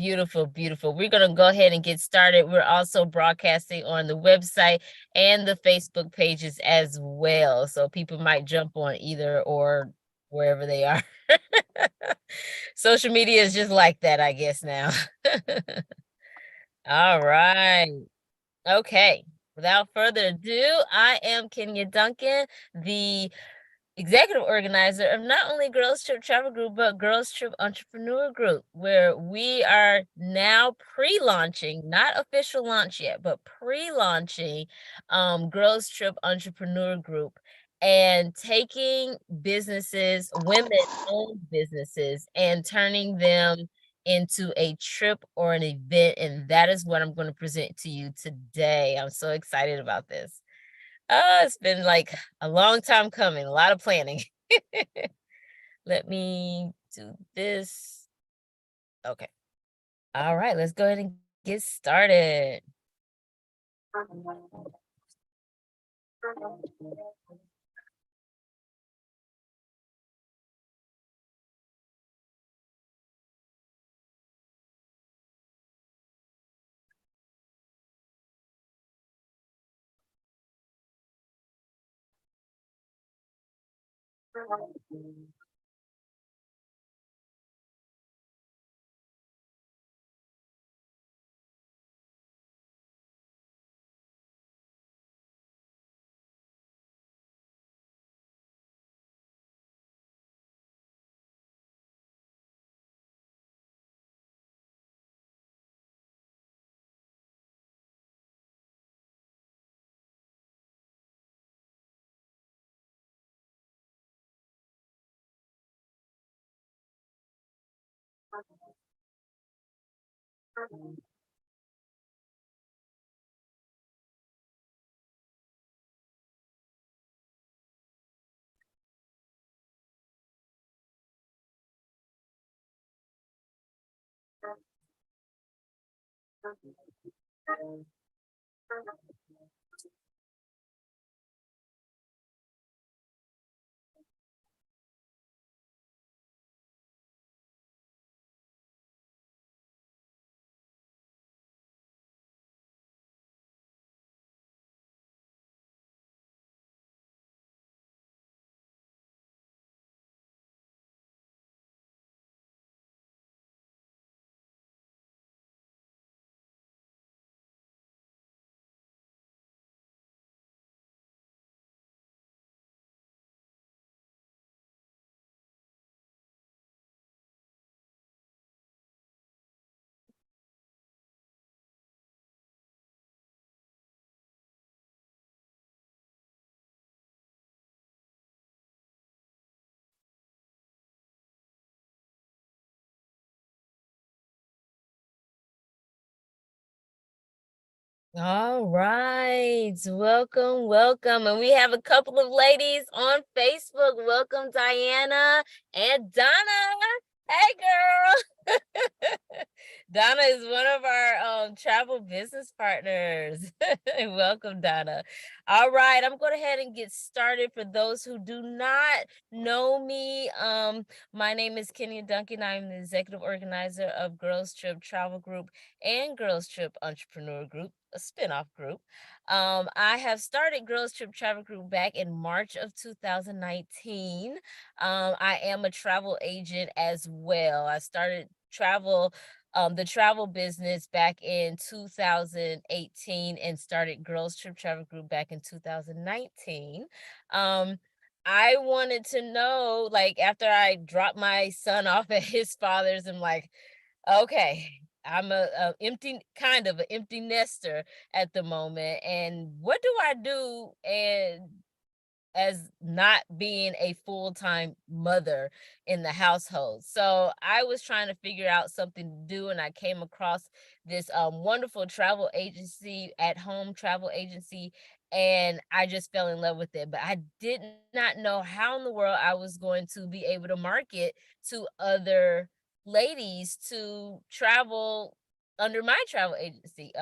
Beautiful, beautiful. We're going to go ahead and get started. We're also broadcasting on the website and the Facebook pages as well. So people might jump on either or wherever they are. Social media is just like that, I guess, now. All right. Okay. Without further ado, I am Kenya Duncan, the executive organizer of not only Girls Trip Travel Group, but Girls Trip Entrepreneur Group, where we are now pre-launching, not official launch yet, but pre-launching Girls Trip Entrepreneur Group and taking businesses, women-owned businesses, and turning them into a trip or an event. And that is what I'm going to present to you today. I'm so excited about this. It's been like a long time coming, a lot of planning. Let me do this. Okay. All right, let's go ahead and get started. All right. Welcome, welcome. And we have a couple of ladies on Facebook. Welcome, Diana and Donna. Hey, girl. Donna is one of our travel business partners. Welcome, Donna. All right, I'm going to head and get started. For those who do not know me, my name is Kenya Duncan. I'm the executive organizer of Girls Trip Travel Group and Girls Trip Entrepreneur Group, a spinoff group. I have started Girls Trip Travel Group back in March of 2019. I am a travel agent as well. I started the travel business back in 2018 and started Girls Trip Travel Group back in 2019. Um, I wanted to know, like, after I dropped my son off at his father's, I'm like, okay, I'm a empty kind of an empty nester at the moment, and what do I do and as not being a full-time mother in the household. So I was trying to figure out something to do, and I came across this wonderful travel agency, at home travel agency, and I just fell in love with it. But I did not know how in the world I was going to be able to market to other ladies to travel under my travel agency.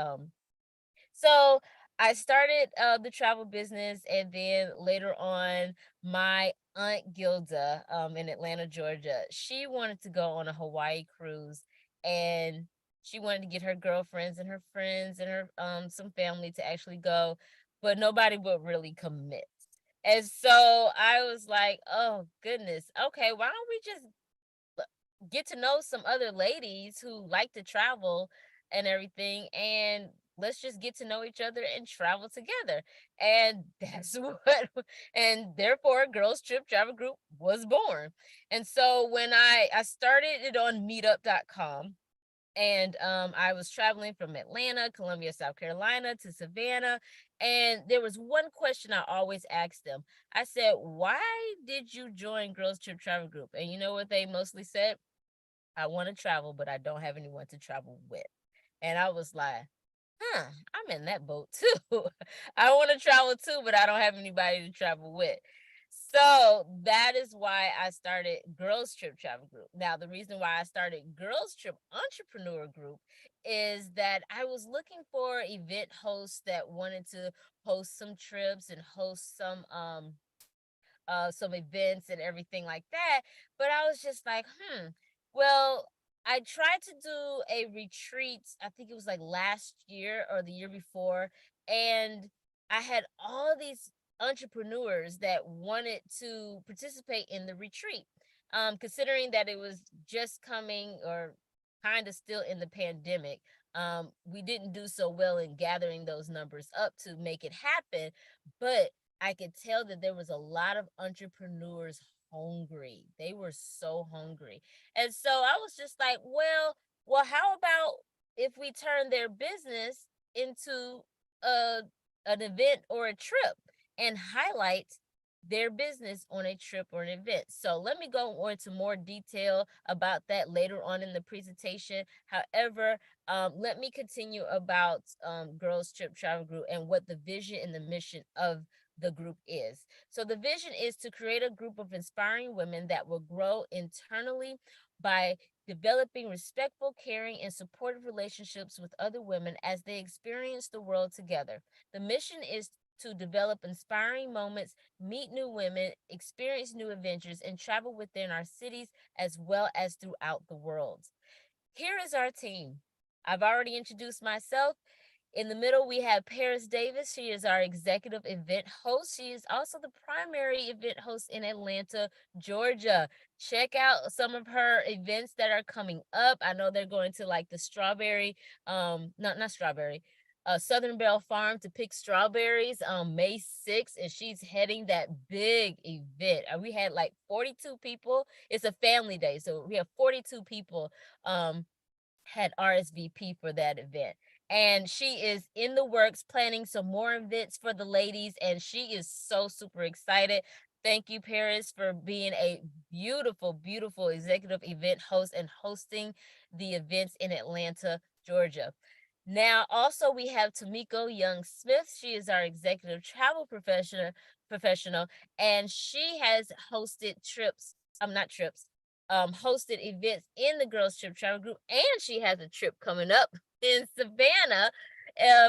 So I started the travel business, and then later on, my aunt Gilda in Atlanta, Georgia, she wanted to go on a Hawaii cruise, and She wanted to get her girlfriends and her friends and her some family to actually go, but nobody would really commit. And so I was like, oh goodness, okay, why don't we just get to know some other ladies who like to travel and everything, and let's just get to know each other and travel together. And that's what, and therefore Girls Trip Travel Group was born. And so when I started it on meetup.com, and I was traveling from Atlanta, Columbia, South Carolina to Savannah, and there was one question I always asked them. I said, why did you join Girls Trip Travel Group? And you know what they mostly said? I want to travel, but I don't have anyone to travel with. And I was like, huh, I'm in that boat too. I want to travel too, but I don't have anybody to travel with. So that is why I started Girls Trip Travel Group. Now, the reason why I started Girls Trip Entrepreneur Group is that I was looking for event hosts that wanted to host some trips and host some events and everything like that. But I was just like, well, I tried to do a retreat, I think it was like last year or the year before, and I had all these entrepreneurs that wanted to participate in the retreat. Considering that it was just coming or kind of still in the pandemic, we didn't do so well in gathering those numbers up to make it happen. But I could tell that there was a lot of entrepreneurs hungry. They were so hungry. And so I was just like, well, how about if we turn their business into a an event or a trip and highlight their business on a trip or an event. So let me go into more detail about that later on in the presentation. However, let me continue about Girls Trip Travel Group and what the vision and the mission of the group is. So the vision is to create a group of inspiring women that will grow internally by developing respectful, caring, and supportive relationships with other women as they experience the world together. The mission is to develop inspiring moments, meet new women, experience new adventures, and travel within our cities as well as throughout the world. Here is our team. I've already introduced myself. In the middle, we have Paris Davis. She is our executive event host. She is also the primary event host in Atlanta, Georgia. Check out some of her events that are coming up. I know they're going to like the strawberry, not strawberry, Southern Belle Farm to pick strawberries on May 6th, and she's heading that big event. We had like 42 people. It's a family day, so we have 42 people had RSVP for that event. And she is in the works planning some more events for the ladies, and she is so super excited. Thank you, Paris, for being a beautiful, beautiful executive event host and hosting the events in Atlanta, Georgia. Now, also we have Tamiko Young Smith. She is our executive travel professional, and she has hosted trips. Not trips, hosted events in the Girls Trip Travel Group, and she has a trip coming up in Savannah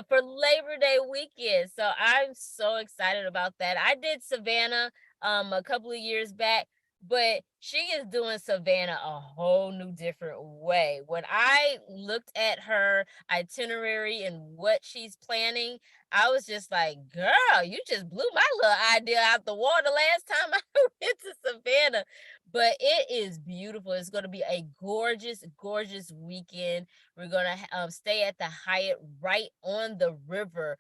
for Labor Day weekend. So I'm so excited about that. I did Savannah a couple of years back, but she is doing Savannah a whole new different way. When I looked at her itinerary and what she's planning, I was just like, girl, you just blew my little idea out the water last time I went to Savannah. But it is beautiful. It's going to be a gorgeous, gorgeous weekend. We're going to stay at the Hyatt right on the river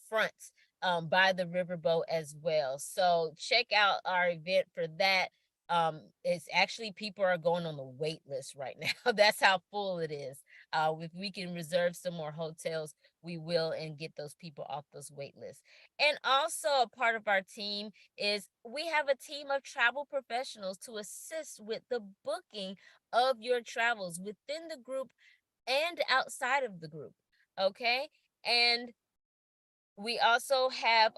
front by the riverboat as well. So check out our event for that. It's actually people are going on the wait list right now. That's how full it is. If we can reserve some more hotels, we will and get those people off those wait lists. And also a part of our team is we have a team of travel professionals to assist with the booking of your travels within the group and outside of the group. Okay. And we also have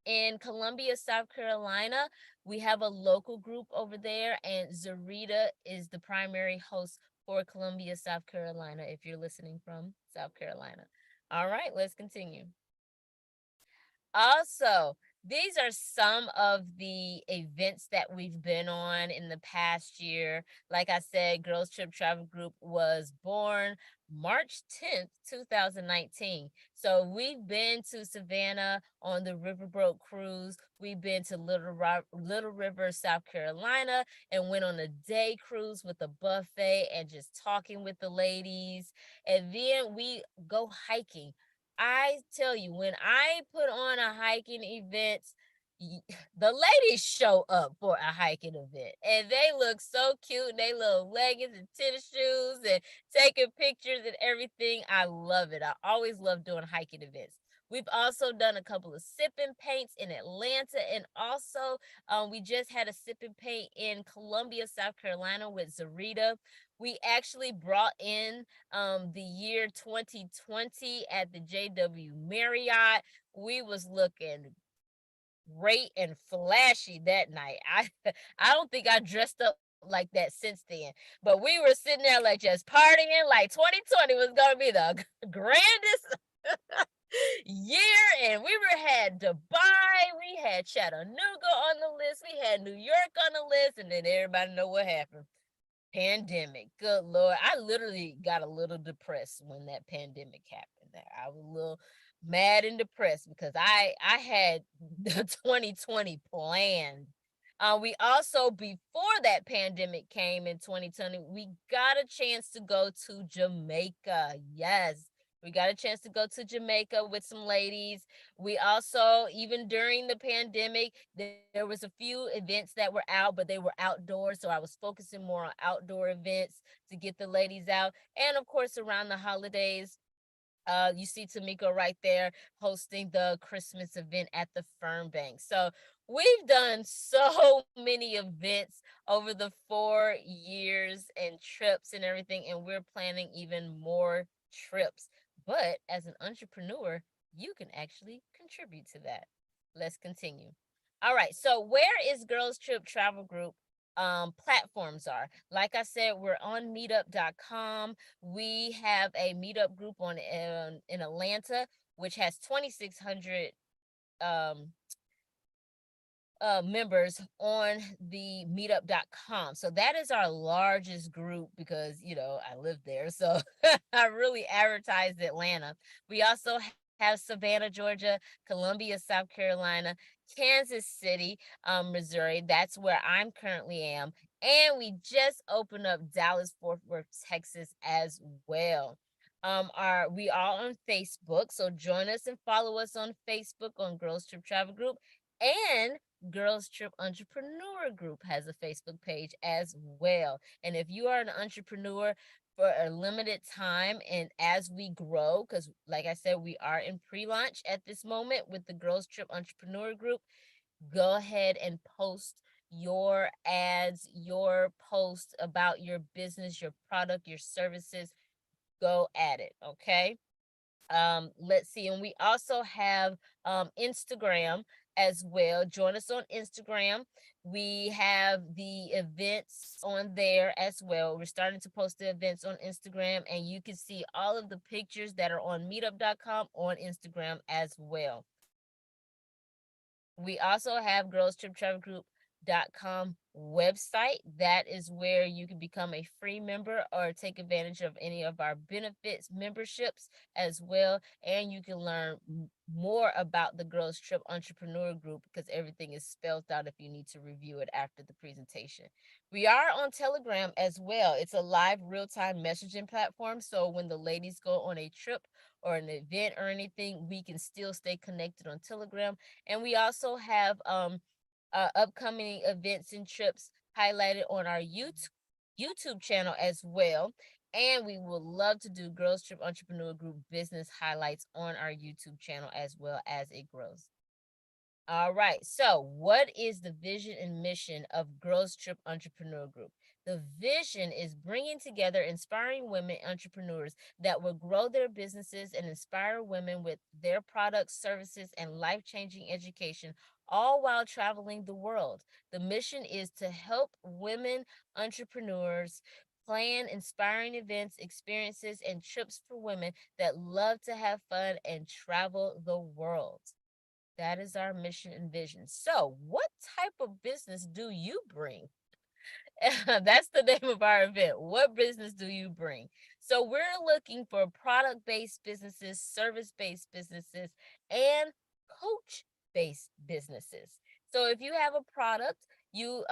in Columbia, South Carolina, we have a local group over there, and Zarita is the primary host for Columbia, South Carolina, if you're listening from South Carolina. All right, let's continue. Also, these are some of the events that we've been on in the past year. Like I said, Girls Trip Travel Group was born March 10th, 2019. So we've been to Savannah on the Riverboat cruise. We've been to Little River, South Carolina, and went on a day cruise with a buffet and just talking with the ladies. And then we go hiking. I tell you, when I put on a hiking event, the ladies show up for a hiking event and they look so cute in they little leggings and tennis shoes and taking pictures and everything. I love it. I always love doing hiking events. We've also done a couple of sip and paints in Atlanta, and also we just had a sip and paint in Columbia, South Carolina with Zarita. We actually brought in the year 2020 at the JW Marriott. We was looking great and flashy that night. I don't think I dressed up like that since then. But we were sitting there like just partying like 2020 was gonna be the grandest year, and we were had Dubai, we had Chattanooga on the list, we had New York on the list, and then everybody know what happened. Pandemic. Good Lord. I literally got a little depressed when that pandemic happened. I was a little mad and depressed because I had the 2020 planned. We also, before that pandemic came in 2020, we got a chance to go to Jamaica. Yes. We got a chance to go to Jamaica with some ladies. We also, even during the pandemic, there was a few events that were out, but they were outdoors. So I was focusing more on outdoor events to get the ladies out. And of course, around the holidays, you see Tamiko right there hosting the Christmas event at the Fern Bank. So we've done so many events over the 4 years and trips and everything, and we're planning even more trips. But as an entrepreneur, you can actually contribute to that. Let's continue. All right. So where is Girls Trip Travel Group platforms are? Like I said, we're on meetup.com. We have a meetup group on in Atlanta, which has 2,600 um members on the meetup.com. So that is our largest group because, I live there. So I really advertise Atlanta. We also have Savannah, Georgia, Columbia, South Carolina, Kansas City, Missouri. That's where I'm currently am. And we just opened up Dallas, Fort Worth, Texas as well. We are on Facebook. So join us and follow us on Facebook on Girls Trip Travel Group. And Girls Trip Entrepreneur Group has a Facebook page as well. And if you are an entrepreneur for a limited time and as we grow, because like I said, we are in pre-launch at this moment with the Girls Trip Entrepreneur Group, go ahead and post your ads, your post about your business, your product, your services. Go at it, okay? Let's see, and we also have Instagram as well. Join us on Instagram. We have the events on there as well. We're starting to post the events on Instagram, and you can see all of the pictures that are on meetup.com on Instagram as well. We also have Girls Trip Travel Group.com website. That is where you can become a free member or take advantage of any of our benefits memberships as well. And you can learn more about the Girls Trip Entrepreneur Group because everything is spelled out if you need to review it after the presentation. We are on Telegram as well. It's a live real-time messaging platform. So when the ladies go on a trip or an event or anything, we can still stay connected on Telegram. And we also have upcoming events and trips highlighted on our YouTube channel as well. And we would love to do Girls Trip Entrepreneur Group business highlights on our YouTube channel as well as it grows. All right. So, what is the vision and mission of Girls Trip Entrepreneur Group? The vision is bringing together inspiring women entrepreneurs that will grow their businesses and inspire women with their products, services, and life changing education, all while traveling the world. The mission is to help women entrepreneurs plan inspiring events, experiences, and trips for women that love to have fun and travel the world. That is our mission and vision. So, what type of business do you bring? That's the name of our event. What business do you bring? So, we're looking for product based businesses, service based businesses, and coach based businesses. So, if you have a product, you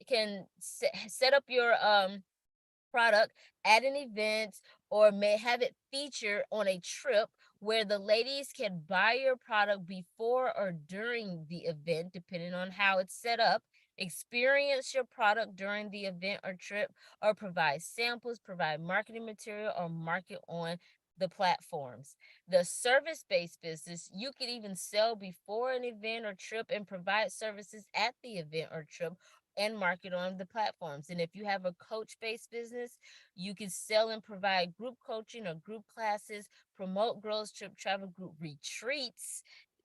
can set up your product at an event or may have it featured on a trip where the ladies can buy your product before or during the event, depending on how it's set up. Experience your product during the event or trip, or provide samples, provide marketing material, or market on the platforms. The service based business, you could even sell before an event or trip and provide services at the event or trip and market on the platforms. And if you have a coach based business, you can sell and provide group coaching or group classes, promote Girls Trip Travel Group retreats.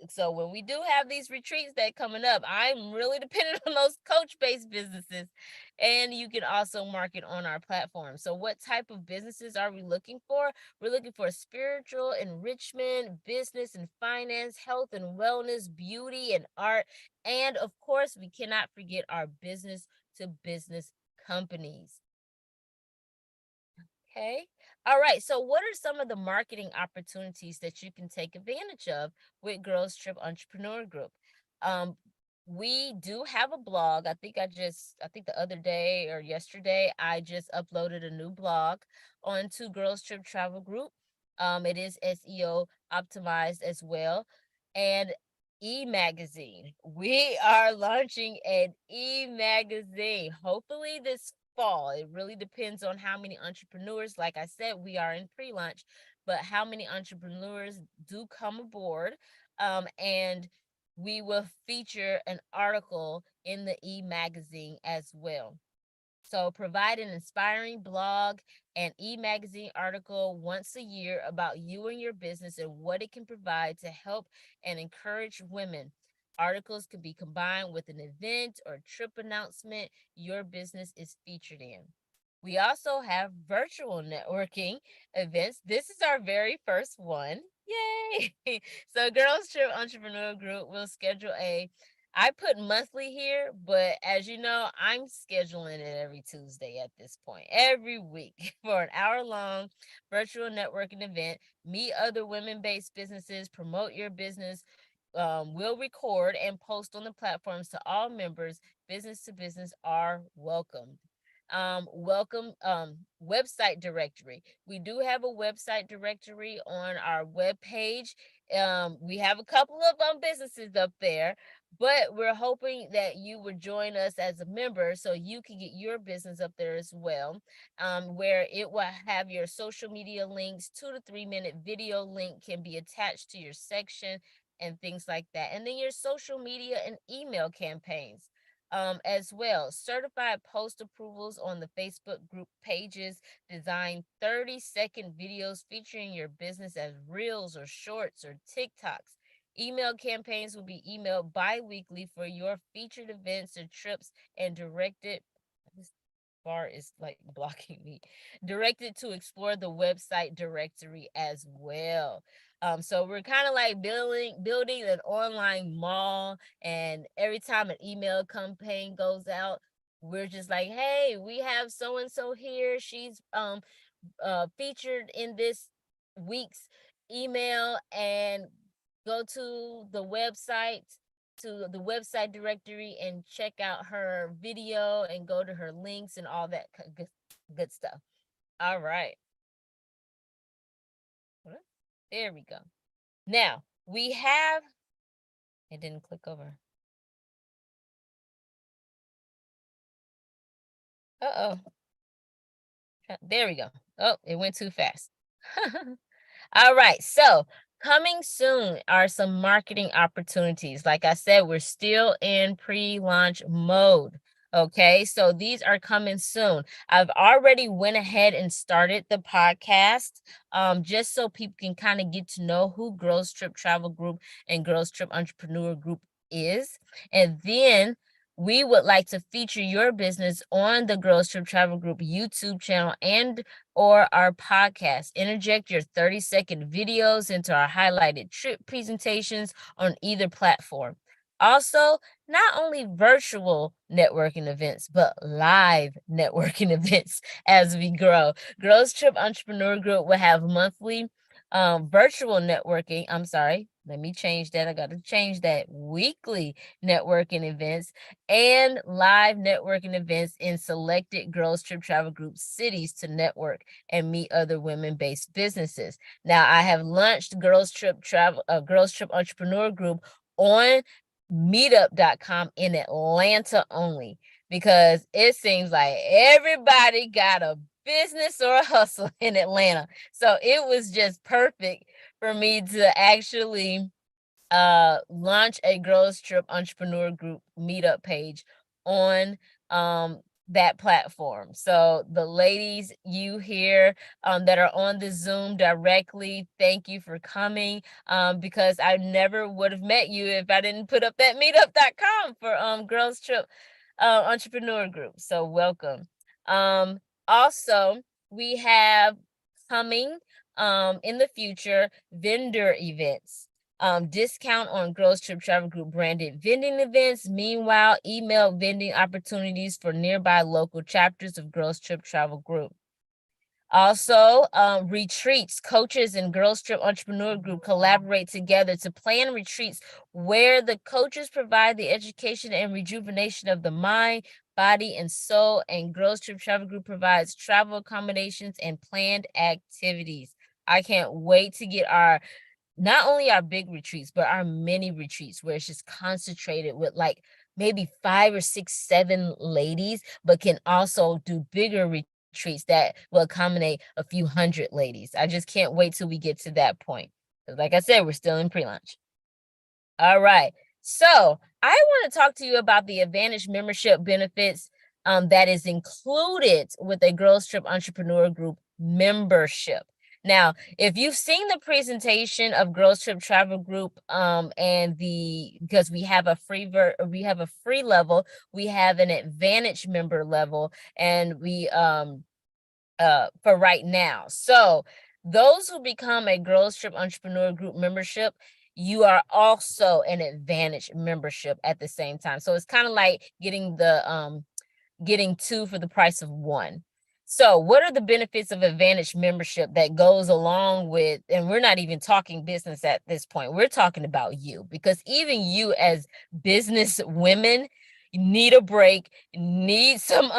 So when we do have these retreats that coming up, I'm really dependent on those coach based businesses. And you can also market on our platform. So what type of businesses are we looking for? We're looking for spiritual enrichment, business and finance, health and wellness, beauty and art, and of course, we cannot forget our business to business companies. Okay. All right. So, what are some of the marketing opportunities that you can take advantage of with Girls Trip Entrepreneur Group? Um, we do have a blog. I think the other day or yesterday, I just uploaded a new blog onto Girls Trip Travel Group. It is SEO optimized as well. And e-magazine. We are launching an e-magazine. Hopefully this fall. It really depends on how many entrepreneurs, like I said, we are in pre-launch, but how many entrepreneurs do come aboard. And we will feature an article in the e-magazine as well. So provide an inspiring blog and e-magazine article once a year about you and your business and what it can provide to help and encourage women. Articles can be combined with an event or trip announcement your business is featured in. We also have virtual networking events. This is our very first one. Yay! So Girls Trip Entrepreneur Group will schedule I put monthly here, but as you know, I'm scheduling it every Tuesday at this point, every week for an hour-long virtual networking event. Meet other women-based businesses, promote your business. We'll record and post on the platforms to all members. Business to business are welcomed. Welcome website directory. We do have a website directory on our web page. We have a couple of businesses up there, but we're hoping that you would join us as a member so you can get your business up there as well, where it will have your social media links. 2 to 3 minute video link can be attached to your section and things like that. And then your social media and email campaigns. As well, certified post approvals on the Facebook group pages, design 30-second videos featuring your business as reels or shorts or TikToks. Email campaigns will be emailed bi-weekly for your featured events or trips and directed. This bar is like blocking me. Directed to explore the website directory as well. So we're kind of like building an online mall, and every time an email campaign goes out, we're just like, hey, we have so and so here. She's featured in this week's email, and go to the website directory and check out her video and go to her links and all that good stuff. All right. There we go. Now we have, it didn't click over. Uh-oh. There we go. Oh, it went too fast. All right. So coming soon are some marketing opportunities. Like I said, we're still in pre-launch mode. Okay, so these are coming soon. I've already went ahead and started the podcast, just so people can kind of get to know who Girls Trip Travel Group and Girls Trip Entrepreneur Group is. And then we would like to feature your business on the Girls Trip Travel Group YouTube channel and or our podcast. Interject your 30-second videos into our highlighted trip presentations on either platform. Also, not only virtual networking events, but live networking events as we grow. Girls Trip Entrepreneur Group will have monthly virtual networking. I'm sorry, let me change that. I got to change that. Weekly networking events and live networking events in selected Girls Trip Travel Group cities to network and meet other women-based businesses. Now, I have launched Girls Trip Entrepreneur Group on meetup.com in Atlanta only, because it seems like everybody got a business or a hustle in Atlanta. So it was just perfect for me to actually launch a Girls Trip Entrepreneur Group meetup page on that platform. So the ladies you hear that are on the Zoom directly, thank you for coming, because I never would have met you if I didn't put up that meetup.com for Girls Trip Entrepreneur Group. So welcome. Also, we have coming in the future vendor events. Discount on Girls Trip Travel Group branded vending events. Meanwhile, email vending opportunities for nearby local chapters of Girls Trip Travel Group. Also, retreats. Coaches and Girls Trip Entrepreneur Group collaborate together to plan retreats where the coaches provide the education and rejuvenation of the mind, body, and soul, and Girls Trip Travel Group provides travel accommodations and planned activities. I can't wait to get not only our big retreats, but our mini retreats where it's just concentrated with like maybe 5 or 6, 7 ladies, but can also do bigger retreats that will accommodate a few hundred ladies. I just can't wait till we get to that point. Like I said, we're still in pre-launch. All right. So I want to talk to you about the Advantage membership benefits that is included with a Girls Trip Entrepreneur Group membership. Now, if you've seen the presentation of Girls Trip Travel Group, and because we have a free level, we have an Advantage member level, and we for right now. So those who become a Girls Trip Entrepreneur Group membership, you are also an Advantage membership at the same time. So it's kind of like getting two for the price of one. So what are the benefits of Advantage membership that goes along with, and we're not even talking business at this point, we're talking about you, because even you as business women need a break, need some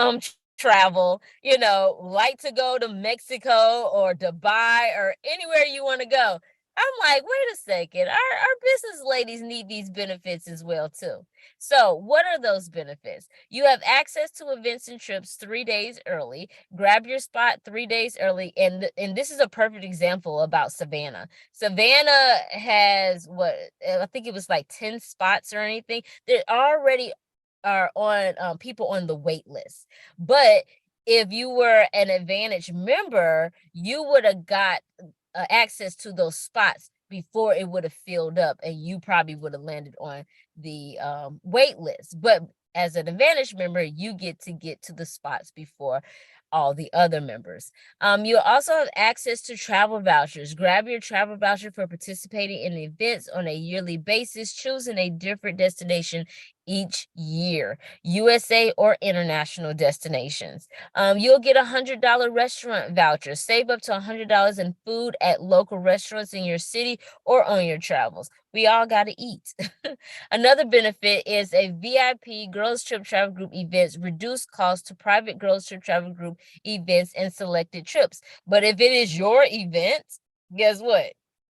travel, like to go to Mexico or Dubai or anywhere you want to go. I'm like, wait a second, our business ladies need these benefits as well too. So what are those benefits? You have access to events and trips 3 days early. Grab your spot 3 days early. And this is a perfect example about Savannah. Savannah has I think it was like 10 spots or anything. There already are on people on the wait list. But if you were an Advantage member, you would have got access to those spots before it would have filled up, and you probably would have landed on the wait list. But as an Advantage member, you get to the spots before all the other members. You'll also have access to travel vouchers. Grab your travel voucher for participating in events on a yearly basis, choosing a different destination each year, USA or international destinations. You'll get $100 restaurant voucher. Save up to $100 in food at local restaurants in your city or on your travels. We all got to eat. Another benefit is a VIP Girls Trip Travel Group events, reduced cost to private Girls Trip Travel Group events and selected trips. But if it is your event, guess what?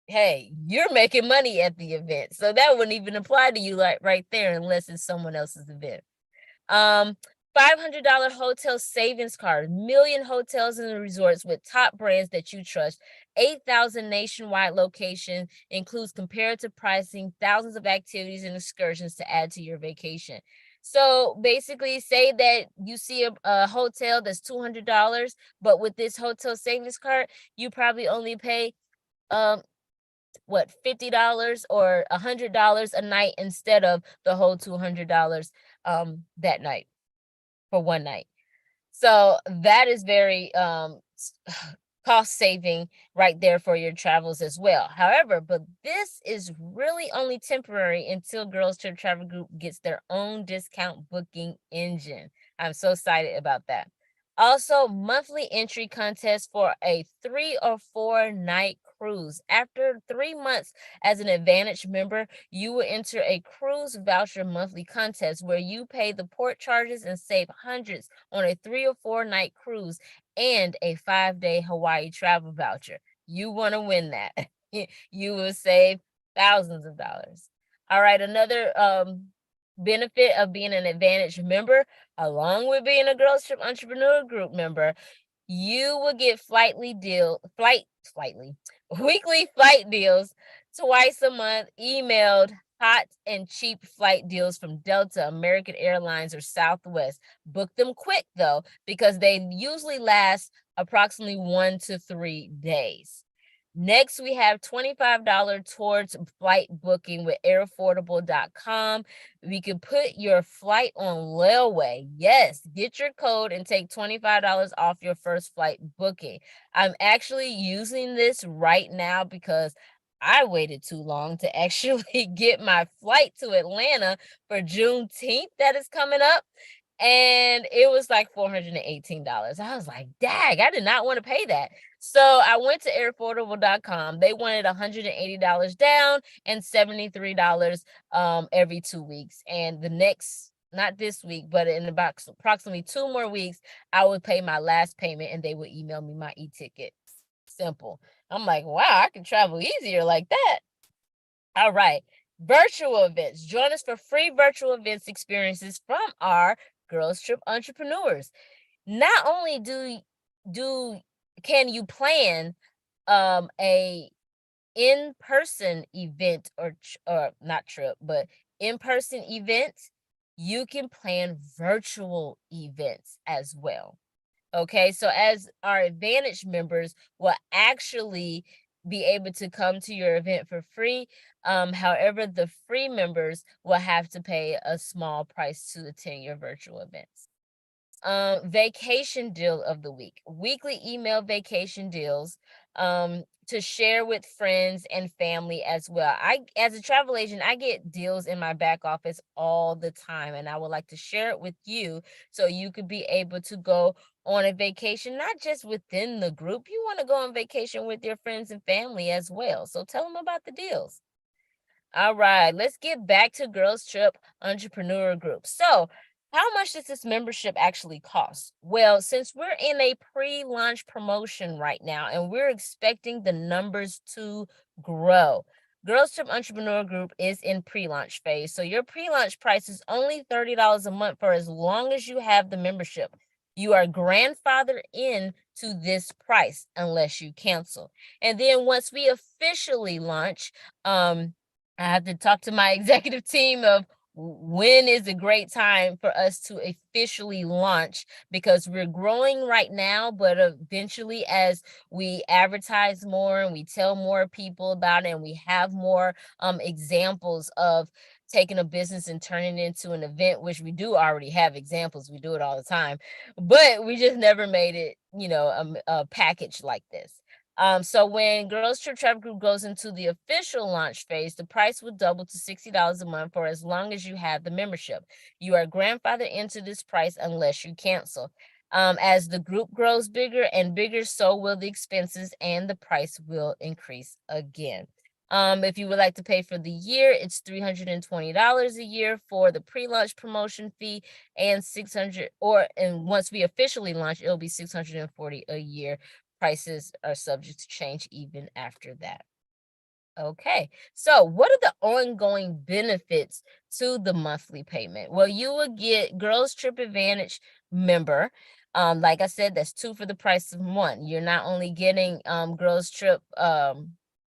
Hey, you're making money at the event. So that wouldn't even apply to you right there unless it's someone else's event. $500 hotel savings card, million hotels and resorts with top brands that you trust, 8,000 nationwide locations, includes comparative pricing, thousands of activities and excursions to add to your vacation. So basically, say that you see a hotel that's $200, but with this hotel savings card, you probably only pay $50 or $100 a night instead of the whole $200 that night for one night. So that is very cost saving right there for your travels as well. However, but this is really only temporary until Girls Trip Travel Group gets their own discount booking engine. I'm so excited about that. Also, monthly entry contest for a 3 or 4 night cruise. After 3 months as an Advantage member, you will enter a cruise voucher monthly contest where you pay the port charges and save hundreds on a 3 or 4 night cruise and a 5-day Hawaii travel voucher. You want to win that. You will save thousands of dollars. All right, another benefit of being an Advantage member, along with being a Girls Trip Entrepreneur Group member, you will get weekly flight deals twice a month, emailed hot and cheap flight deals from Delta, American Airlines, or Southwest. Book them quick though, because they usually last approximately 1 to 3 days. Next, we have $25 towards flight booking with airaffordable.com. We can put your flight on layaway. Yes, get your code and take $25 off your first flight booking. I'm actually using this right now because I waited too long to actually get my flight to Atlanta for Juneteenth that is coming up. And it was like $418. I was like, dag, I did not want to pay that. So I went to airaffordable.com. They wanted $180 down and $73 every 2 weeks. And the next, not this week, but in about approximately 2 more weeks, I would pay my last payment and they would email me my e-ticket. Simple. I'm like, wow, I can travel easier like that. All right. Virtual events. Join us for free virtual events experiences from our Girls Trip Entrepreneurs. Not only do can you plan a in-person event or not trip, but in-person event, you can plan virtual events as well. Okay, so as our Advantage members will actually be able to come to your event for free. However, the free members will have to pay a small price to attend your virtual events. Vacation deal of the week. Weekly email vacation deals to share with friends and family as well. As a travel agent, I get deals in my back office all the time, and I would like to share it with you so you could be able to go on a vacation, not just within the group. You want to go on vacation with your friends and family as well. So tell them about the deals. All right, let's get back to Girls Trip Entrepreneur Group. So, how much does this membership actually cost? Well, since we're in a pre-launch promotion right now and we're expecting the numbers to grow, Girls Trip Entrepreneur Group is in pre-launch phase. So your pre-launch price is only $30 a month for as long as you have the membership. You are grandfathered in to this price unless you cancel. And then once we officially launch, I have to talk to my executive team of when is a great time for us to officially launch, because we're growing right now, but eventually as we advertise more and we tell more people about it and we have more examples of taking a business and turning it into an event, which we do already have examples, we do it all the time, but we just never made it, a package like this. So when Girls Trip Travel Group goes into the official launch phase, the price will double to $60 a month for as long as you have the membership. You are grandfathered into this price unless you cancel. As the group grows bigger and bigger, so will the expenses and the price will increase again. If you would like to pay for the year, it's $320 a year for the pre-launch promotion fee and and once we officially launch, it'll be $640 a year. Prices are subject to change even after that. Okay, so what are the ongoing benefits to the monthly payment? Well, you will get Girls Trip Advantage member. Like I said, that's two for the price of one. You're not only getting Girls Trip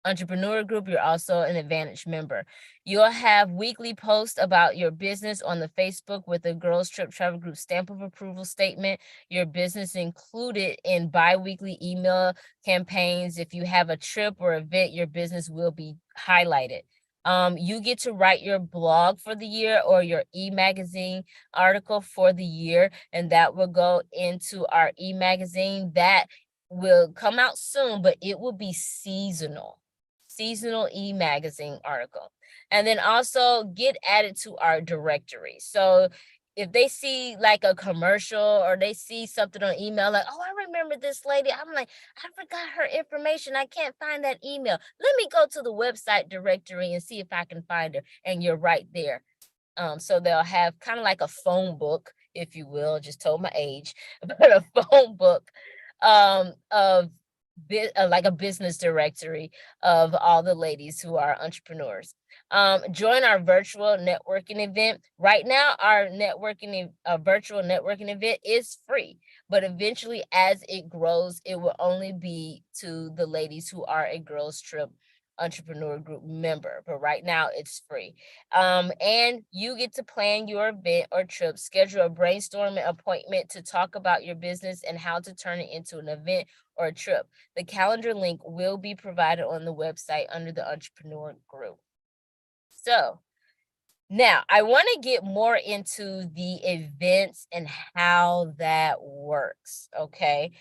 Entrepreneur Group, you're also an Advantage member. You'll have weekly posts about your business on the Facebook with a Girls Trip Travel Group stamp of approval statement. Your business included in bi-weekly email campaigns. If you have a trip or event, your business will be highlighted. You get to write your blog for the year or your e-magazine article for the year, and that will go into our e-magazine that will come out soon, but it will be seasonal e-magazine article. And then also get added to our directory. So if they see like a commercial or they see something on email, like, oh, I remember this lady. I'm like, I forgot her information. I can't find that email. Let me go to the website directory and see if I can find her. And you're right there. So they'll have kind of like a phone book, if you will, just told my age, but a phone book of like a business directory of all the ladies who are entrepreneurs. Join our virtual networking event. Right now, our virtual networking event is free, but eventually, as it grows, it will only be to the ladies who are a Girls Trip Entrepreneur Group member. But right now, it's free. And you get to plan your event or trip, schedule a brainstorming appointment to talk about your business and how to turn it into an event or a trip. The calendar link will be provided on the website under the Entrepreneur Group. So now I want to get more into the events and how that works. Okay.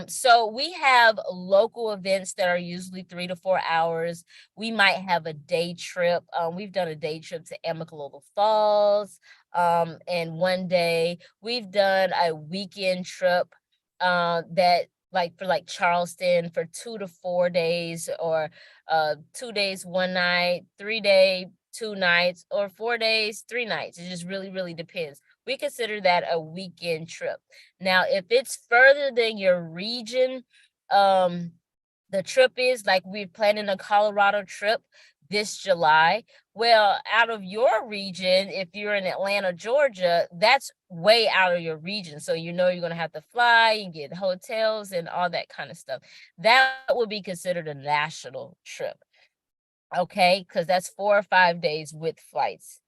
So we have local events that are usually 3 to 4 hours. We might have a day trip. We've done a day trip to Amicalola Falls. And one day we've done a weekend trip that like for like Charleston for 2 to 4 days, or 2 days, 1 night, 3 day, 2 nights, or 4 days, 3 nights. It just really, really depends. We consider that a weekend trip. Now, if it's further than your region, um, the trip is like we're planning a Colorado trip this July. Well, out of your region, if you're in Atlanta, Georgia, that's way out of your region. So you know you're gonna have to fly and get hotels and all that kind of stuff. That would be considered a national trip. Okay, because that's 4 or 5 days with flights.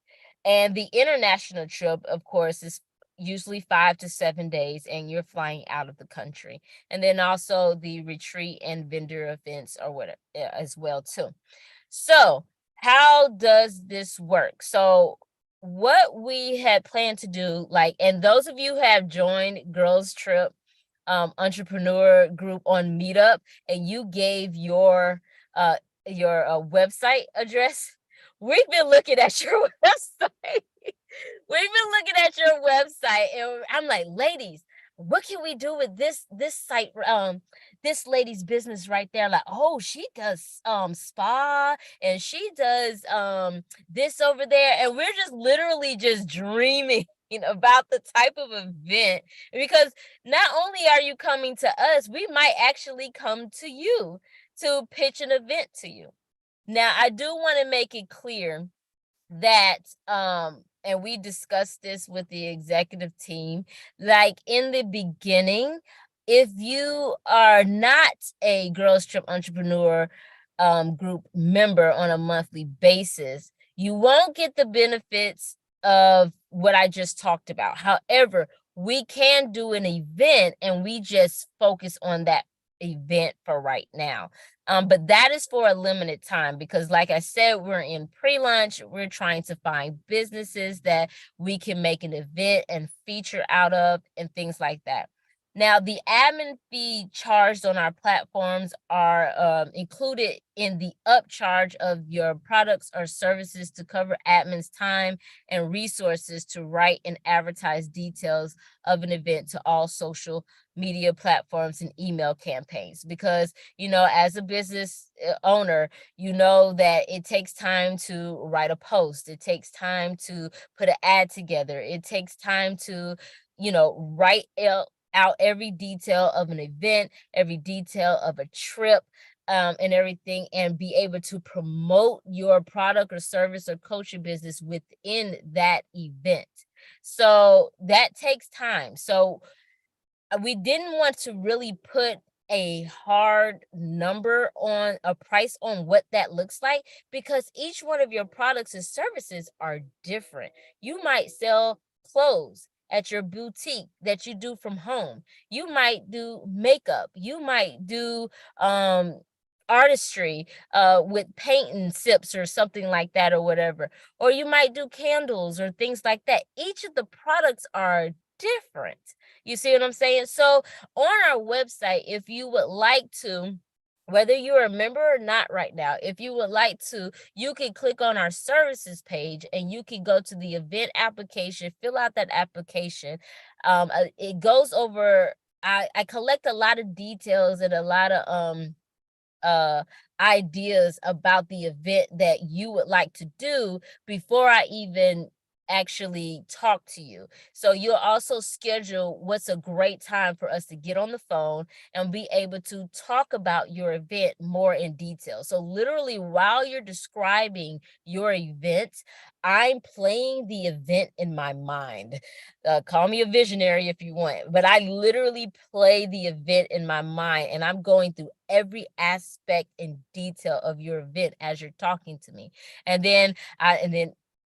And the international trip, of course, is usually 5 to 7 days, and you're flying out of the country. And then also the retreat and vendor events or what as well too. So, how does this work? So, what we had planned to do, like, and those of you who have joined Girls Trip Entrepreneur Group on Meetup, and you gave uh your website address, we've been looking at your website. We've been looking at your website, and I'm like, ladies, what can we do with this site? This lady's business right there. Like, oh, she does spa, and she does this over there, and we're just literally just dreaming about the type of event, because not only are you coming to us, we might actually come to you to pitch an event to you. Now, I do want to make it clear that and we discussed this with the executive team, like in the beginning, if you are not a Girls Trip Entrepreneur Group member on a monthly basis, you won't get the benefits of what I just talked about. However, we can do an event and we just focus on that event for right now. But that is for a limited time because, like I said, we're in pre-launch. We're trying to find businesses that we can make an event and feature out of and things like that. Now, the admin fee charged on our platforms are included in the upcharge of your products or services to cover admin's time and resources to write and advertise details of an event to all social media platforms and email campaigns. Because, as a business owner, you know that it takes time to write a post, it takes time to put an ad together, it takes time to, write out every detail of an event, every detail of a trip, and everything, and be able to promote your product or service or coaching business within that event. So that takes time. So we didn't want to really put a hard number on a price on what that looks like, because each one of your products and services are different. You might sell clothes at your boutique that you do from home. You might do makeup. You might do artistry with painting sips or something like that or whatever. Or you might do candles or things like that. Each of the products are different. You see what I'm saying? So on our website, if you would like to, whether you're a member or not right now, if you would like to, you can click on our services page and you can go to the event application, fill out that application. It goes over, I collect a lot of details and a lot of uh ideas about the event that you would like to do before I even actually talk to you. So you'll also schedule what's a great time for us to get on the phone and be able to talk about your event more in detail. So literally while you're describing your event, I'm playing the event in my mind. Call me a visionary if you want, but I literally play the event in my mind and I'm going through every aspect and detail of your event as you're talking to me. And then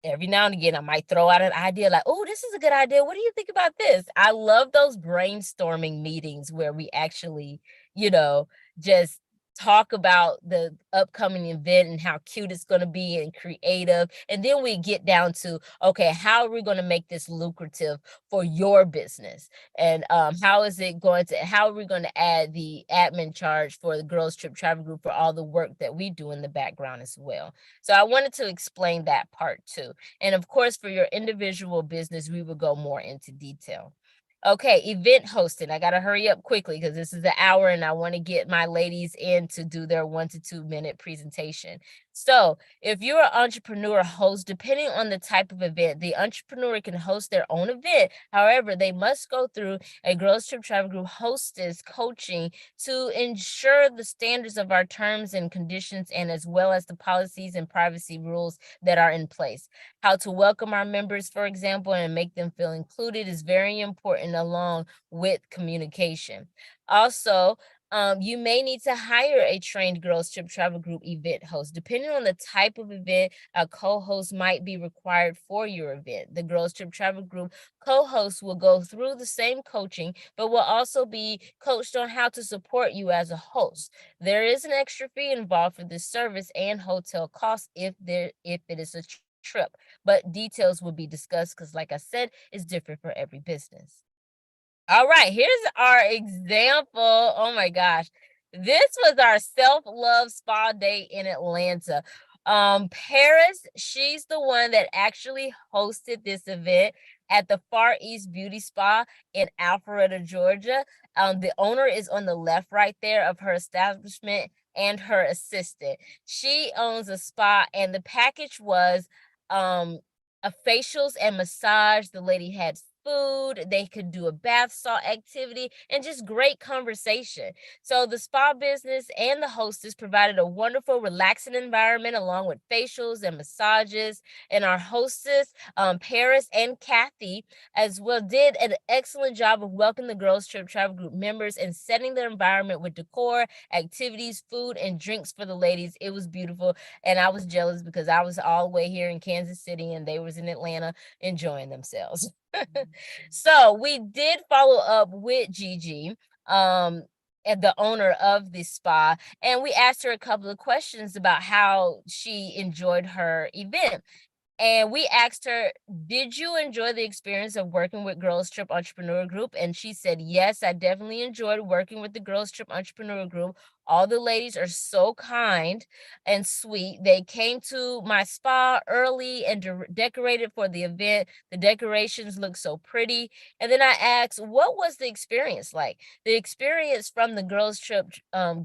every now and again I might throw out an idea like, "Oh, this is a good idea. What do you think about this?" I love those brainstorming meetings where we actually, you know, just talk about the upcoming event and how cute it's going to be and creative. And then we get down to, okay, how are we going to make this lucrative for your business? And how are we going to add the admin charge for the Girls Trip Travel Group for all the work that we do in the background as well? So I wanted to explain that part too. And of course, for your individual business, we will go more into detail. Okay, event hosting. I got to hurry up quickly because this is the hour and I want to get my ladies in to do their 1 to 2 minute presentation. So, if you're an entrepreneur host, depending on the type of event, the entrepreneur can host their own event. However, they must go through a Girls Trip Travel Group hostess coaching to ensure the standards of our terms and conditions and as well as the policies and privacy rules that are in place. How to welcome our members, for example, and make them feel included is very important along with communication. Also, you may need to hire a trained Girls Trip Travel Group event host. Depending on the type of event, a co-host might be required for your event. The Girls Trip Travel Group co-host will go through the same coaching, but will also be coached on how to support you as a host. There is an extra fee involved for this service and hotel costs if it is a trip, but details will be discussed because, like I said, it's different for every business. All right, here's our example. Oh my gosh. This was our self-love spa day in Atlanta. Paris, she's the one that actually hosted this event at the Far East Beauty Spa in Alpharetta, Georgia. The owner is on the left right there of her establishment and her assistant. She owns a spa and the package was um a facials and massage. The lady had food, they could do a bath salt activity, and just great conversation. So the spa business and the hostess provided a wonderful, relaxing environment along with facials and massages. And our hostess, Paris and Kathy, as well, did an excellent job of welcoming the Girls Trip Travel Group members and setting the environment with decor, activities, food, and drinks for the ladies. It was beautiful, and I was jealous because I was all the way here in Kansas City and they was in Atlanta enjoying themselves. So we did follow up with Gigi, and the owner of the spa, and we asked her a couple of questions about how she enjoyed her event. And we asked her, "Did you enjoy the experience of working with Girls Trip Entrepreneur Group?" And she said, "Yes, I definitely enjoyed working with the Girls Trip Entrepreneur Group. All the ladies are so kind and sweet. They came to my spa early and decorated for the event. The decorations look so pretty." And then I asked, "What was the experience like?" The experience from the Girls Trip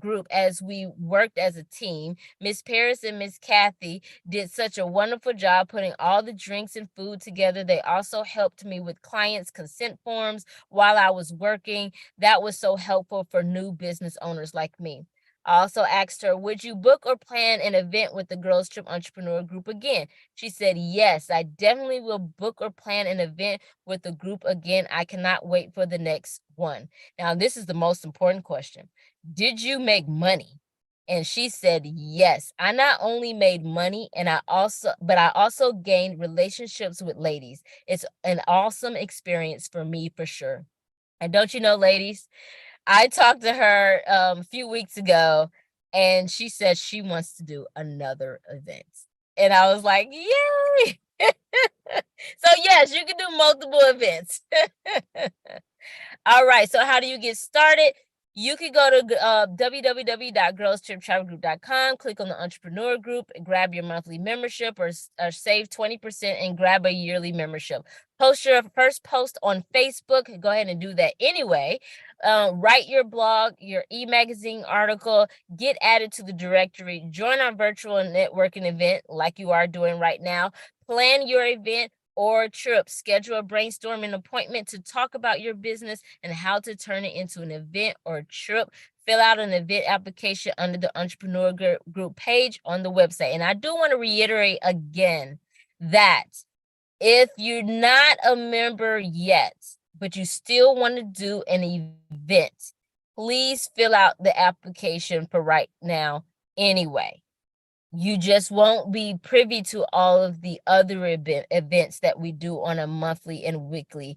group as we worked as a team, Miss Paris and Miss Kathy did such a wonderful job putting all the drinks and food together. They also helped me with clients' consent forms while I was working. That was so helpful for new business owners like me. I also asked her, "Would you book or plan an event with the Girls Trip Entrepreneur Group again?" She said, "Yes, I definitely will book or plan an event with the group again. I cannot wait for the next one." Now, this is the most important question. Did you make money? And she said, "Yes, I not only made money and I also gained relationships with ladies. It's an awesome experience for me for sure." And don't you know, ladies, I talked to her a few weeks ago And she said she wants to do another event. And I was like, yay! So yes, you can do multiple events. All right. So how do you get started? You can go to www.girlstriptravelgroup.com, click on the entrepreneur group, and grab your monthly membership or save 20% and grab a yearly membership. Post your first post on Facebook. Go ahead and do that anyway. Write your blog, your e-magazine article, get added to the directory, join our virtual networking event like you are doing right now. Plan your event or trip. Schedule a brainstorming appointment to talk about your business and how to turn it into an event or trip. Fill out an event application under the Entrepreneur Group page on the website. And I do want to reiterate again that if you're not a member yet, but you still want to do an event, please fill out the application for right now anyway. You just won't be privy to all of the other events that we do on a monthly and weekly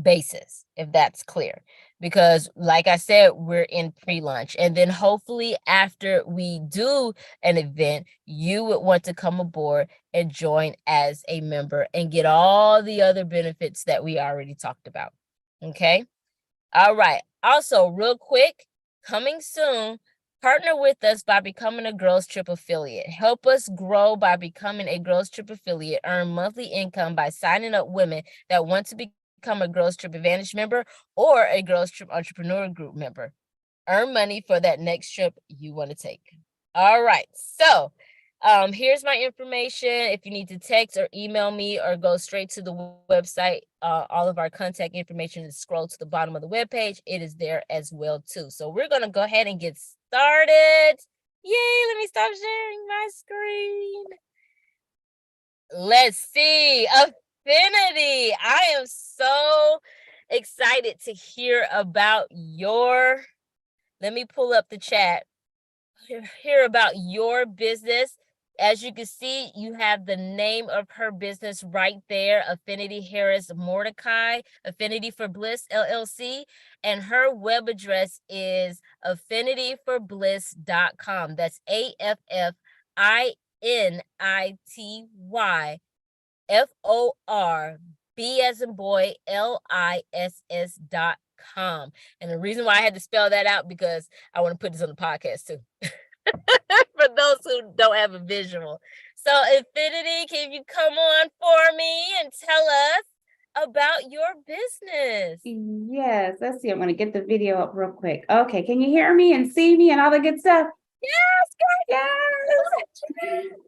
basis, if that's clear. Because like I said, we're in pre-launch. And then hopefully after we do an event, you would want to come aboard and join as a member and get all the other benefits that we already talked about. Okay. All right. Also, real quick, coming soon, partner with us by becoming a Girls Trip affiliate. Help us grow by becoming a Girls Trip affiliate. Earn monthly income by signing up women that want to become a Girls Trip Advantage member or a Girls Trip Entrepreneur Group member. Earn money for that next trip you want to take. All right. So here's my information. If you need to text or email me or go straight to the website, all of our contact information is scroll to the bottom of the webpage. It is there as well too. So we're going to go ahead and get started. Yay, let me stop sharing my screen. Let's see. Affinity. I am so excited to hear about your, let me pull up the chat, hear about your business. As you can see, you have the name of her business right there, Affinity Harris Mordecai, Affinity for Bliss LLC, and her web address is affinityforbliss.com. That's AFFINITY as in boy, LISS.com. And the reason why I had to spell that out because I want to put this on the podcast too. For those who don't have a visual. So Affinity, can you come on for me and tell us about your business? Yes, let's see. I'm going to get the video up real quick. Okay, can you hear me and see me and all the good stuff? Yes, yes.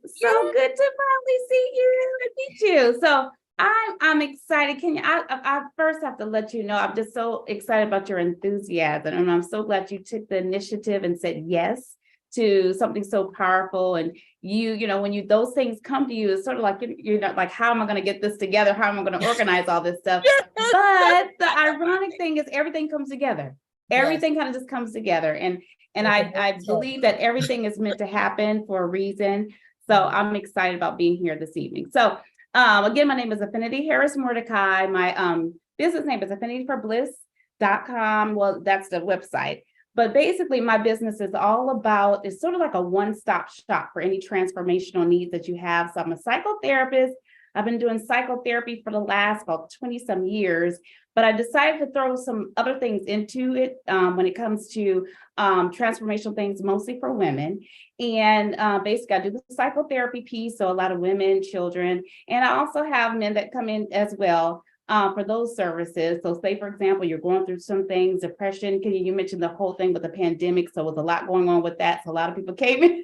So good to finally see you and meet you. So I'm excited. Can you? I first have to let you know I'm just so excited about your enthusiasm, and I'm so glad you took the initiative and said yes to something so powerful. And you know, when those things come to you, it's sort of like you're not like, how am I going to get this together? How am I going to organize all this stuff? But the ironic thing is everything comes together. Everything kind of just comes together. And I believe that everything is meant to happen for a reason. So I'm excited about being here this evening. So again, my name is Affinity Harris Mordecai. My business name is affinityforbliss.com. Well, that's the website. But basically, my business is all about, it's sort of like a one-stop shop for any transformational needs that you have. So I'm a psychotherapist. I've been doing psychotherapy for the last about 20 some years, but I decided to throw some other things into it when it comes to transformational things, mostly for women. And basically, I do the psychotherapy piece, so a lot of women, children, and I also have men that come in as well. For those services. So say, for example, you're going through some things, depression, you mentioned the whole thing with the pandemic. So with a lot going on with that. So a lot of people came in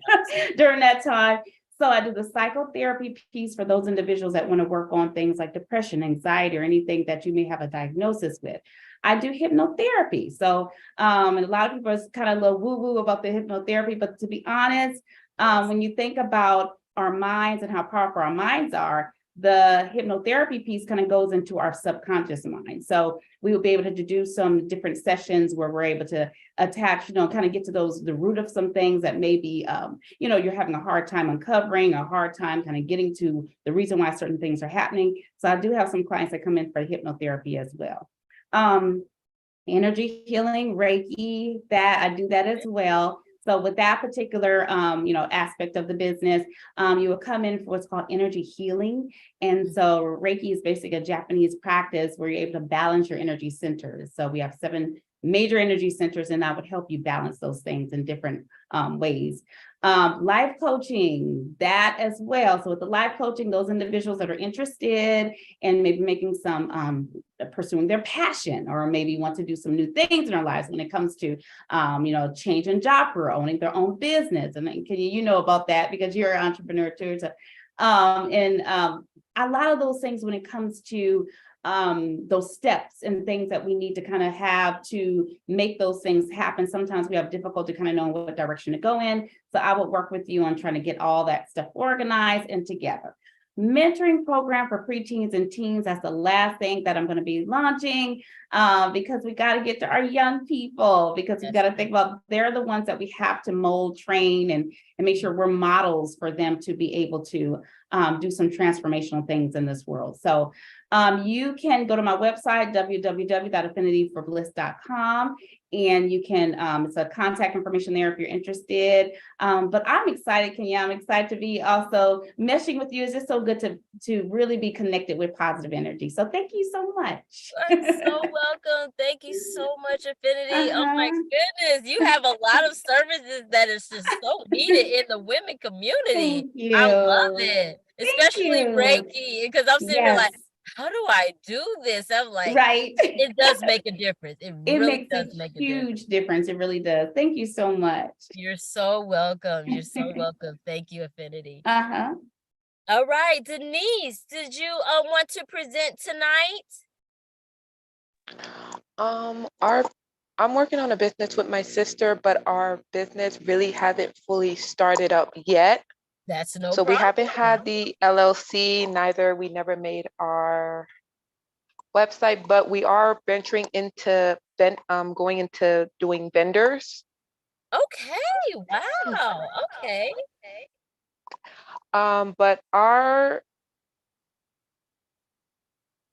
during that time. So I do the psychotherapy piece for those individuals that want to work on things like depression, anxiety, or anything that you may have a diagnosis with. I do hypnotherapy. So and a lot of people are kind of a little woo-woo about the hypnotherapy, but to be honest, when you think about our minds and how powerful our minds are, the hypnotherapy piece kind of goes into our subconscious mind. So we will be able to do some different sessions where we're able to attach, kind of get to the root of some things that maybe, you're having a hard time uncovering, a hard time kind of getting to the reason why certain things are happening. So I do have some clients that come in for hypnotherapy as well. energy healing, Reiki, that I do that as well. So with that particular, aspect of the business, you will come in for what's called energy healing. And so Reiki is basically a Japanese practice where you're able to balance your energy centers. So we have 7 major energy centers, and I would help you balance those things in different ways. Life coaching, that as well. So with the life coaching, those individuals that are interested in maybe making some pursuing their passion, or maybe want to do some new things in their lives when it comes to changing job or owning their own business. And can you know about that because you're an entrepreneur too. A lot of those things when it comes to those steps and things that we need to kind of have to make those things happen. Sometimes we have difficulty kind of knowing what direction to go in. So I would work with you on trying to get all that stuff organized and together. Mentoring program for preteens and teens. That's the last thing that I'm going to be launching because we got to get to our young people, because we got to think about they're the ones that we have to mold, train, and make sure we're models for them to be able to do some transformational things in this world. So you can go to my website, www.affinityforbliss.com, and you can, it's a contact information there if you're interested. But I'm excited, Kenya. I'm excited to be also meshing with you. It's just so good to really be connected with positive energy. So thank you so much. You're so welcome. Thank you so much, Affinity. Oh my goodness, you have a lot of services that is just so needed in the women community. Thank you. I love it, especially you. Reiki, because I'm sitting here like, Yes. how do I do this? I'm like, Right. it does make a difference. It really makes does a make a difference. huge difference. It really does. Thank you so much. You're so welcome. You're so welcome. Thank you, Affinity. Uh-huh. All right, Denise, did you want to present tonight? I'm working on a business with my sister, but our business really hasn't fully started up yet. That's no So problem. we haven't had the LLC, neither we never made our website, but we are venturing into going into doing vendors. Okay, wow. Okay. But our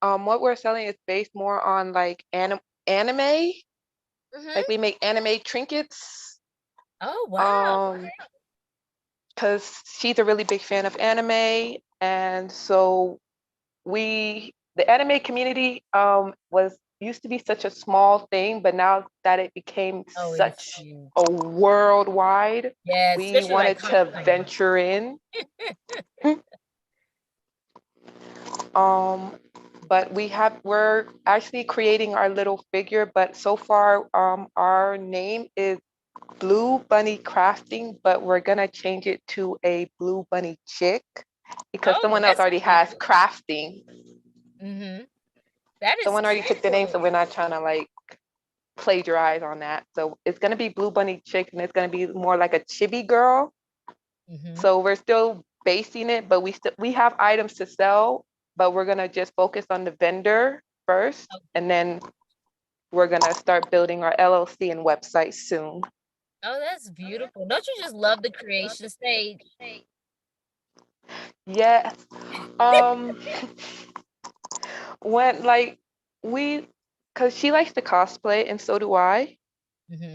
what we're selling is based more on like anime. Like we make anime trinkets. Oh, wow. Because she's a really big fan of anime, and so the anime community used to be such a small thing, but now that it became such a worldwide, we wanted to venture in. But we're actually creating our little figure, but so far our name is Blue Bunny Crafting, but we're gonna change it to a Blue Bunny Chick because someone else already has crafting. That is someone already took the name, so we're not trying to like plagiarize on that. So it's gonna be Blue Bunny Chick, and it's gonna be more like a chibi girl. So we're still basing it, but we have items to sell, but we're gonna just focus on the vendor first, and then we're gonna start building our LLC and website soon. Oh, that's beautiful. Don't you just love the creation stage? Yes. When because she likes to cosplay and so do I.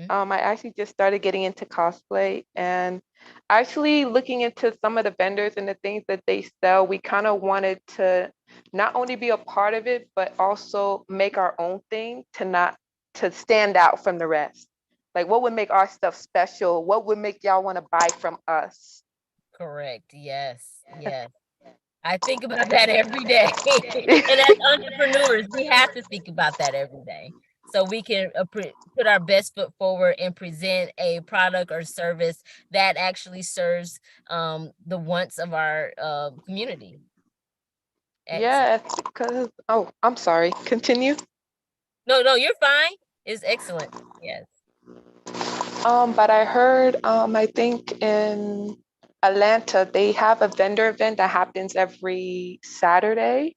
I actually just started getting into cosplay, and actually looking into some of the vendors and the things that they sell, we kind of wanted to not only be a part of it, but also make our own thing to stand out from the rest. Like, what would make our stuff special? What would make y'all want to buy from us? Correct. Yes. Yes. I think about that every day. And as entrepreneurs, we have to think about that every day. So we can put our best foot forward and present a product or service that actually serves the wants of our community. Yes, because I'm sorry. Continue. No, you're fine. It's excellent. Yes. But I heard, I think in Atlanta, they have a vendor event that happens every Saturday.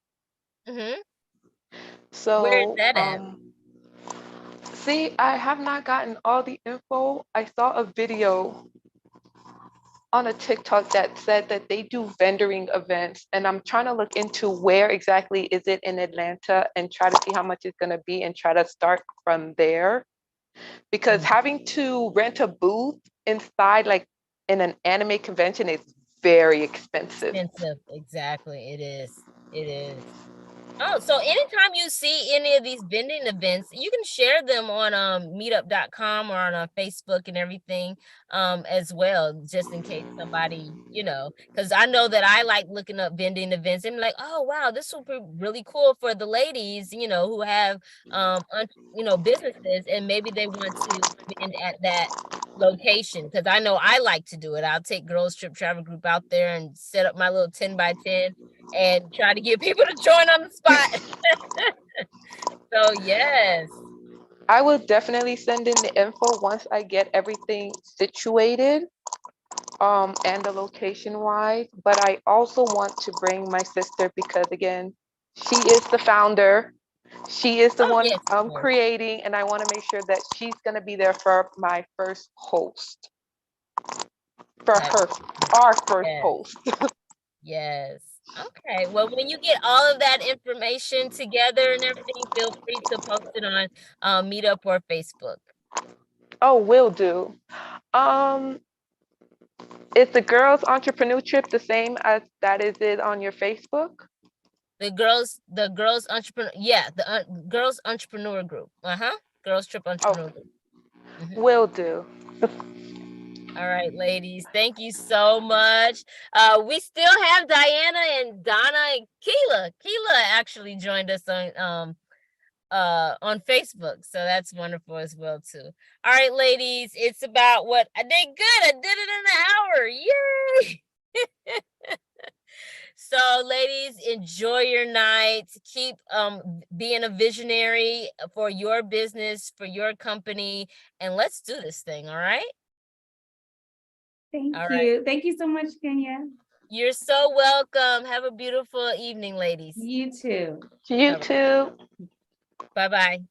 So where is that at? See, I have not gotten all the info. I saw a video on a TikTok that said that they do vendoring events, and I'm trying to look into where exactly is it in Atlanta and try to see how much it's going to be and try to start from there. Because having to rent a booth inside, like in an anime convention, is very expensive. Exactly. It is. It is. Oh, so anytime you see any of these vending events, you can share them on meetup.com or on Facebook and everything as well, just in case somebody, because I know that I like looking up vending events and like, oh wow, this will be really cool for the ladies, who have businesses and maybe they want to vend at that location, because I know I like to do it. I'll take Girls Trip Travel Group out there and set up my little 10 by 10 and try to get people to join on the spot. So yes. I will definitely send in the info once I get everything situated and the location wise. But I also want to bring my sister because again, she is the founder. She is the one yes, creating, and I want to make sure that she's going to be there for my first host. For our first host. Yes. Okay. Well, when you get all of that information together and everything, feel free to post it on Meetup or Facebook. Oh, will do. Is the Girls Entrepreneur Trip the same as that is it on your Facebook? The girls entrepreneur, the Girls Entrepreneur Group. Girls Trip Entrepreneur Group. Will do. All right, ladies, thank you so much. We still have Diana and Donna and Keela. Keela actually joined us on Facebook, so that's wonderful as well too. All right, ladies, it's about what I did good. I did it in an hour. Yay! So, ladies, enjoy your night. Keep being a visionary for your business, for your company, and let's do this thing. All right. Thank you. Thank you so much, Kenya. You're so welcome. Have a beautiful evening, ladies. You too. You too. Bye-bye.